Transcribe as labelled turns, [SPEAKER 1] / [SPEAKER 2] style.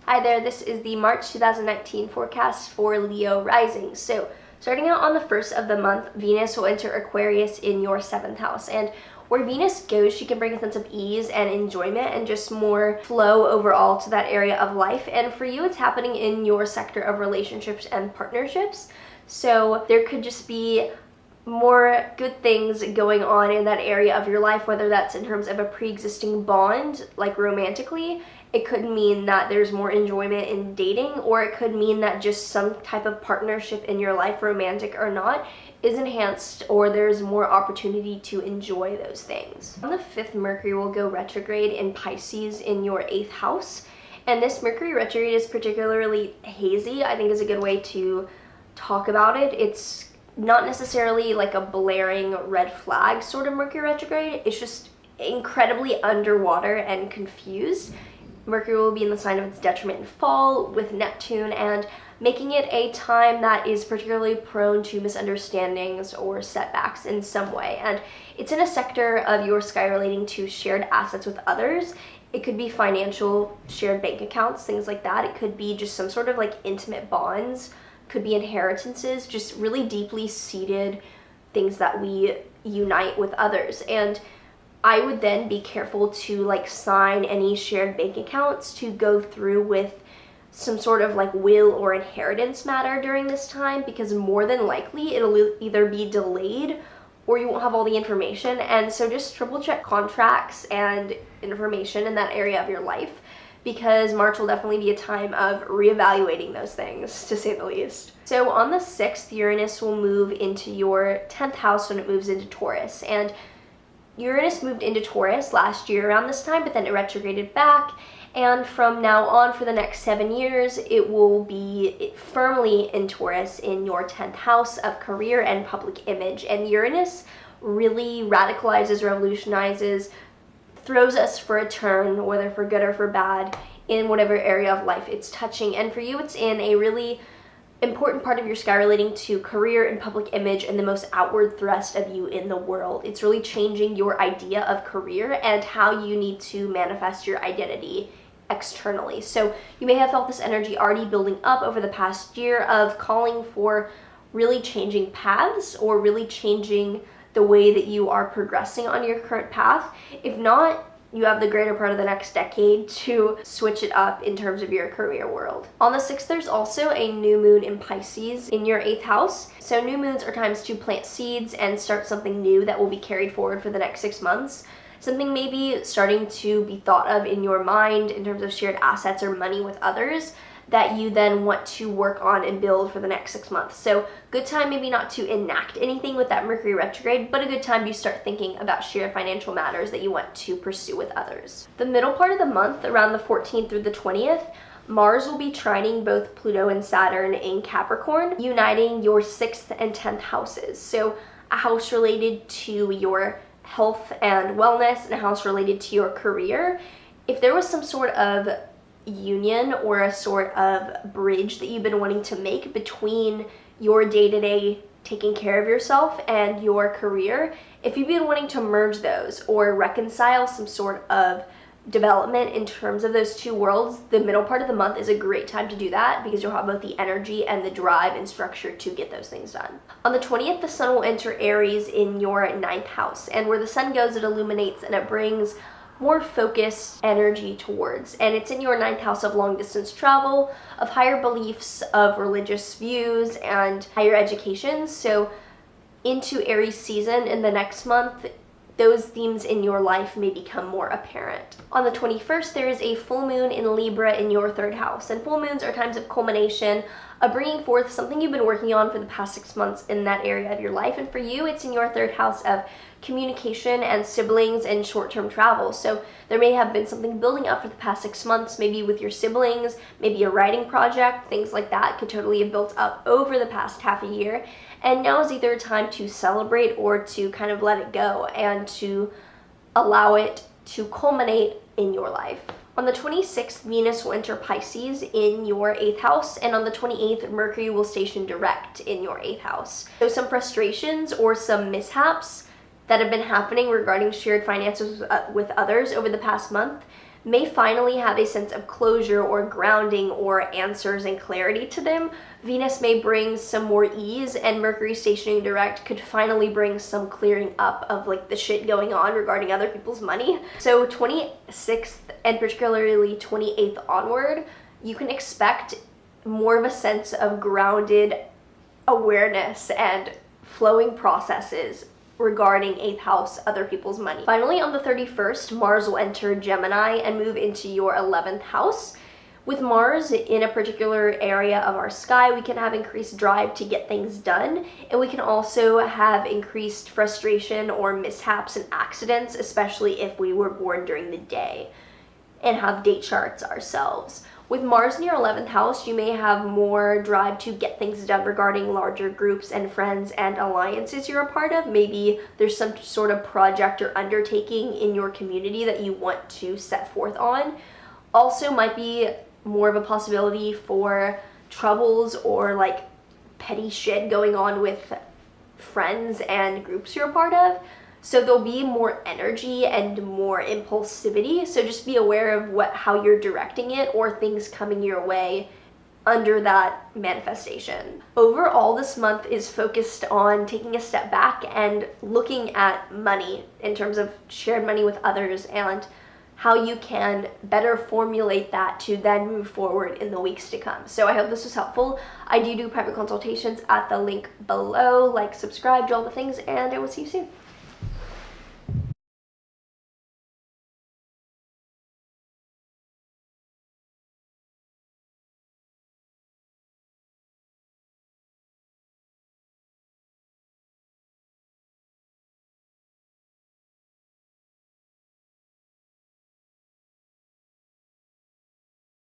[SPEAKER 1] Hi there, this is the March 2019 forecast for Leo rising. So starting out on the 1st of the month, Venus will enter Aquarius in your 7th house. And where Venus goes, she can bring a sense of ease and enjoyment and just more flow overall to that area of life. And for you, it's happening in your sector of relationships and partnerships. So there could just be more good things going on in that area of your life, whether that's in terms of a pre-existing bond, like romantically. It could mean that there's more enjoyment in dating, or it could mean that just some type of partnership in your life, romantic or not, is enhanced, or there's more opportunity to enjoy those things. On the 5th, Mercury will go retrograde in Pisces in your 8th house. And this Mercury retrograde is particularly hazy, I think is a good way to talk about it. It's not necessarily like a blaring red flag sort of Mercury retrograde. It's just incredibly underwater and confused. Mercury will be in the sign of its detriment in fall with Neptune, and making it a time that is particularly prone to misunderstandings or setbacks in some way. And it's in a sector of your sky relating to shared assets with others. It could be financial, shared bank accounts, things like that. It could be just some sort of like intimate bonds, could be inheritances, just really deeply seated things that we unite with others. And I would then be careful to like sign any shared bank accounts to go through with some sort of like will or inheritance matter during this time, because more than likely it'll either be delayed or you won't have all the information. And so just triple check contracts and information in that area of your life, because March will definitely be a time of reevaluating those things, to say the least. So on the 6th, Uranus will move into your 10th house when it moves into Taurus. And Uranus moved into Taurus last year around this time, but then it retrograded back. And from now on, for the next 7 years, it will be firmly in Taurus in your 10th house of career and public image. And Uranus really radicalizes, revolutionizes, throws us for a turn, whether for good or for bad, in whatever area of life it's touching. And for you, it's in a really important part of your sky relating to career and public image and the most outward thrust of you in the world. It's really changing your idea of career and how you need to manifest your identity externally. So you may have felt this energy already building up over the past year of calling for really changing paths or really changing the way that you are progressing on your current path. If not, you have the greater part of the next decade to switch it up in terms of your career world. On the 6th, there's also a new moon in Pisces in your 8th house. So new moons are times to plant seeds and start something new that will be carried forward for the next 6 months. Something maybe starting to be thought of in your mind in terms of shared assets or money with others that you then want to work on and build for the next 6 months. So good time maybe not to enact anything with that Mercury retrograde, but a good time to start thinking about shared financial matters that you want to pursue with others. The middle part of the month, around the 14th through the 20th, Mars will be trining both Pluto and Saturn in Capricorn, uniting your 6th and 10th houses. So a house related to your health and wellness and a house related to your career. If there was some sort of union or a sort of bridge that you've been wanting to make between your day-to-day taking care of yourself and your career, if you've been wanting to merge those or reconcile some sort of development in terms of those two worlds, the middle part of the month is a great time to do that, because you'll have both the energy and the drive and structure to get those things done. On the 20th, the sun will enter Aries in your 9th house, and where the sun goes, it illuminates and it brings more focused energy towards, and it's in your 9th house of long distance travel, of higher beliefs, of religious views, and higher education. So into Aries season in the next month, those themes in your life may become more apparent. On the 21st, there is a full moon in Libra in your 3rd house, and full moons are times of culmination, of bringing forth something you've been working on for the past 6 months in that area of your life. And for you, it's in your 3rd house of communication and siblings and short-term travel. So there may have been something building up for the past 6 months, maybe with your siblings, maybe a writing project, things like that could totally have built up over the past half a year. And now is either a time to celebrate or to kind of let it go and to allow it to culminate in your life. On the 26th, Venus will enter Pisces in your 8th house, and on the 28th, Mercury will station direct in your 8th house. So some frustrations or some mishaps that have been happening regarding shared finances with others over the past month may finally have a sense of closure or grounding or answers and clarity to them. Venus may bring some more ease, and Mercury stationing direct could finally bring some clearing up of like the shit going on regarding other people's money. So 26th and particularly 28th onward, you can expect more of a sense of grounded awareness and flowing processes regarding 8th house, other people's money. Finally, on the 31st, Mars will enter Gemini and move into your 11th house. With Mars in a particular area of our sky, we can have increased drive to get things done, and we can also have increased frustration or mishaps and accidents, especially if we were born during the day and have date charts ourselves. With Mars in your 11th house, you may have more drive to get things done regarding larger groups and friends and alliances you're a part of. Maybe there's some sort of project or undertaking in your community that you want to set forth on. Also might be more of a possibility for troubles or like petty shit going on with friends and groups you're a part of. So there'll be more energy and more impulsivity. So just be aware of how you're directing it or things coming your way under that manifestation. Overall, this month is focused on taking a step back and looking at money in terms of shared money with others and how you can better formulate that to then move forward in the weeks to come. So I hope this was helpful. I do private consultations at the link below. Like, subscribe, do all the things, and I will see you soon.